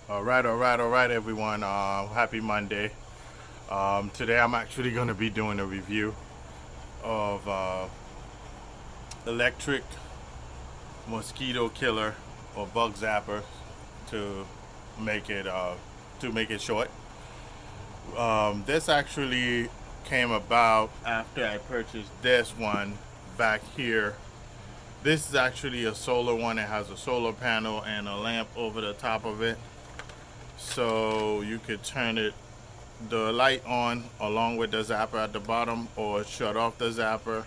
All right, everyone. Happy Monday. Today I'm actually going to be doing a review of electric mosquito killer or bug zapper to make it short. This actually came about after I purchased this one back here. This is actually a solar one. It has a solar panel and a lamp over the top of it, so you could turn the light on along with the zapper at the bottom, or shut off the zapper,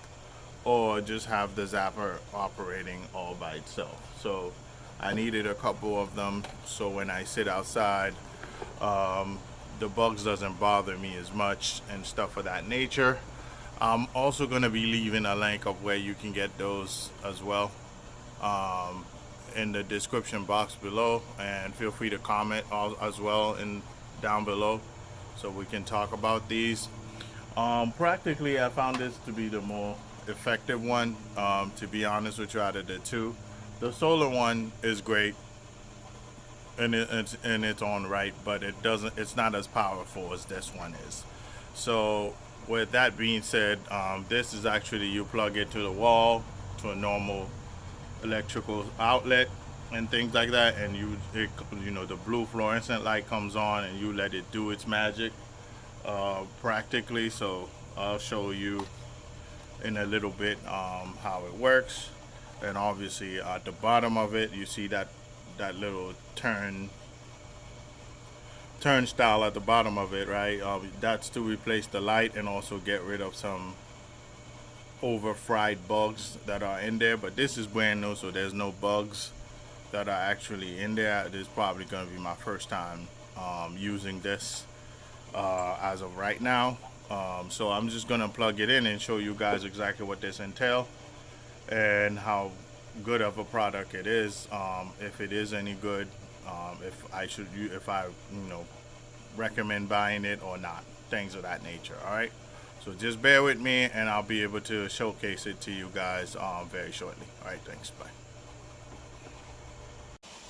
or just have the zapper operating all by itself. So I needed a couple of them so when I sit outside, um, the bugs doesn't bother me as much and stuff of that nature. I'm also going to be leaving a link of where you can get those as well, um, in the description box below, and feel free to comment as well in down below so we can talk about these. Practically, I found this to be the more effective one, to be honest with you, out of the two. The solar one is great it's in its own right, but it's not as powerful as this one is. So with that being said, this is actually, you plug it to the wall, to a normal electrical outlet and things like that, and the blue fluorescent light comes on and you let it do its magic, practically. So I'll show you in a little bit how it works. And obviously at the bottom of it, you see that little turnstile at the bottom of it, right? That's to replace the light and also get rid of some over fried bugs that are in there. But this is brand new, so there's no bugs that are actually in there. This is probably going to be my first time using this as of right now. So I'm just going to plug it in and show you guys exactly what this entails and how good of a product it is, if it is any good, if I recommend buying it or not, things of that nature. All right, so just bear with me and I'll be able to showcase it to you guys very shortly. All right, thanks, bye.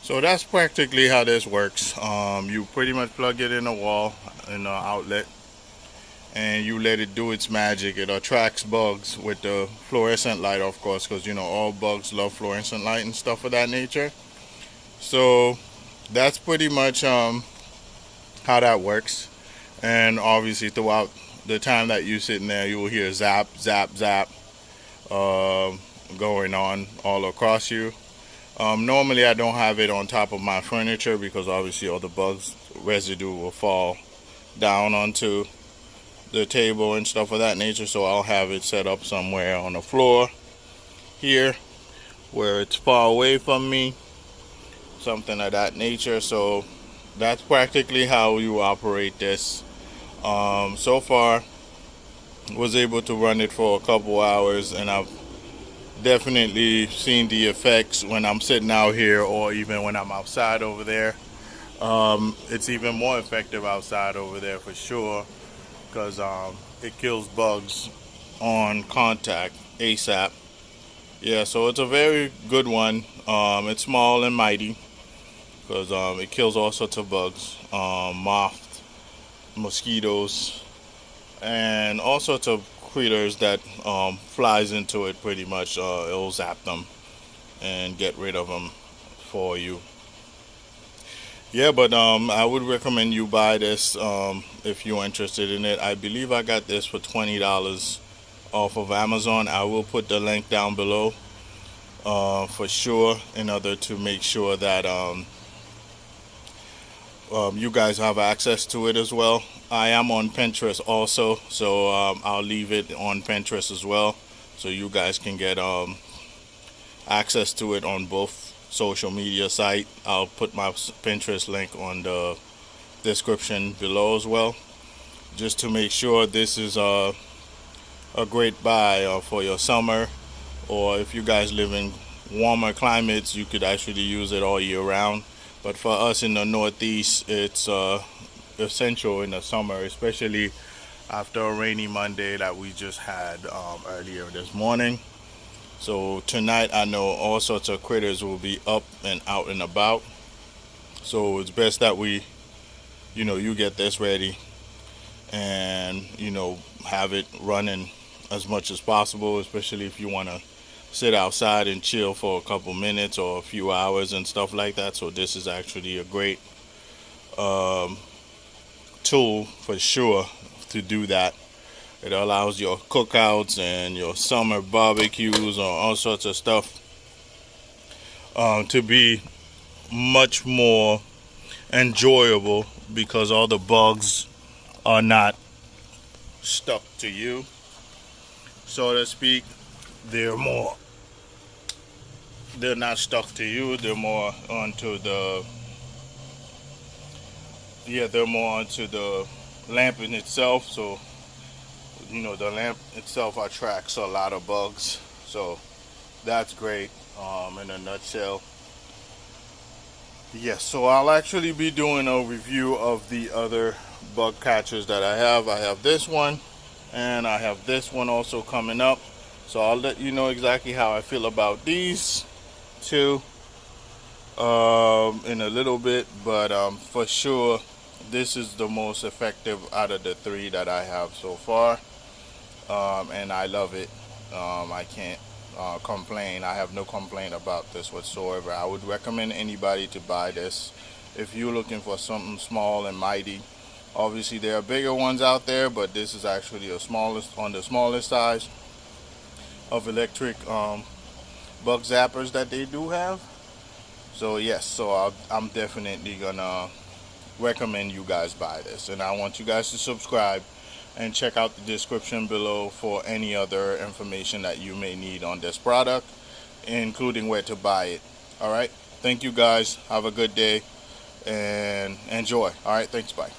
So that's practically how this works. You pretty much plug it in a wall, in the outlet, and you let it do its magic. It attracts bugs with the fluorescent light, of course, because all bugs love fluorescent light and stuff of that nature. So that's pretty much how that works. And obviously throughout the time that you're sitting there, you will hear zap, zap, zap, going on all across you. Normally I don't have it on top of my furniture because obviously all the bugs residue will fall down onto the table and stuff of that nature. So I'll have it set up somewhere on the floor here where it's far away from me, something of that nature. So that's practically how you operate this. So far was able to run it for a couple hours, and I've definitely seen the effects when I'm sitting out here or even when I'm outside over there. It's even more effective outside over there for sure, because it kills bugs on contact ASAP. Yeah, so it's a very good one. It's small and mighty because it kills all sorts of bugs, moths, mosquitoes, and all sorts of critters that flies into it. Pretty much, it'll zap them and get rid of them for you. Yeah, but I would recommend you buy this if you're interested in it. I believe I got this for $20 off of Amazon. I will put the link down below for sure, in order to make sure that you guys have access to it as well. I am on Pinterest also, so I'll leave it on Pinterest as well, so you guys can get access to it on both social media site. I'll put my Pinterest link on the description below as well, just to make sure this is a great buy for your summer, or if you guys live in warmer climates, you could actually use it all year round. But for us in the Northeast, it's essential in the summer, especially after a rainy Monday that we just had earlier this morning. So tonight I know all sorts of critters will be up and out and about. So it's best that you get this ready and have it running as much as possible, especially if you want to sit outside and chill for a couple minutes or a few hours and stuff like that. So this is actually a great um, tool for sure to do that. It allows your cookouts and your summer barbecues or all sorts of stuff to be much more enjoyable because all the bugs are not stuck to you, so to speak. They're more, they're not stuck to you. They're more onto the, yeah, they're more onto the lamp in itself. So the lamp itself attracts a lot of bugs. So that's great. In a nutshell. Yes, so I'll actually be doing a review of the other bug catchers that I have. I have this one and I have this one also coming up. So I'll let you know exactly how I feel about these two in a little bit. But for sure, this is the most effective out of the three that I have so far. And I love it. I can't complain. I have no complaint about this whatsoever. I would recommend anybody to buy this if you're looking for something small and mighty. Obviously, there are bigger ones out there, but this is actually on the smallest size of electric bug zappers that they do have. So yes, I'm definitely gonna recommend you guys buy this, and I want you guys to subscribe and check out the description below for any other information that you may need on this product, including where to buy it. All right, thank you guys, have a good day and enjoy. All right, thanks, bye.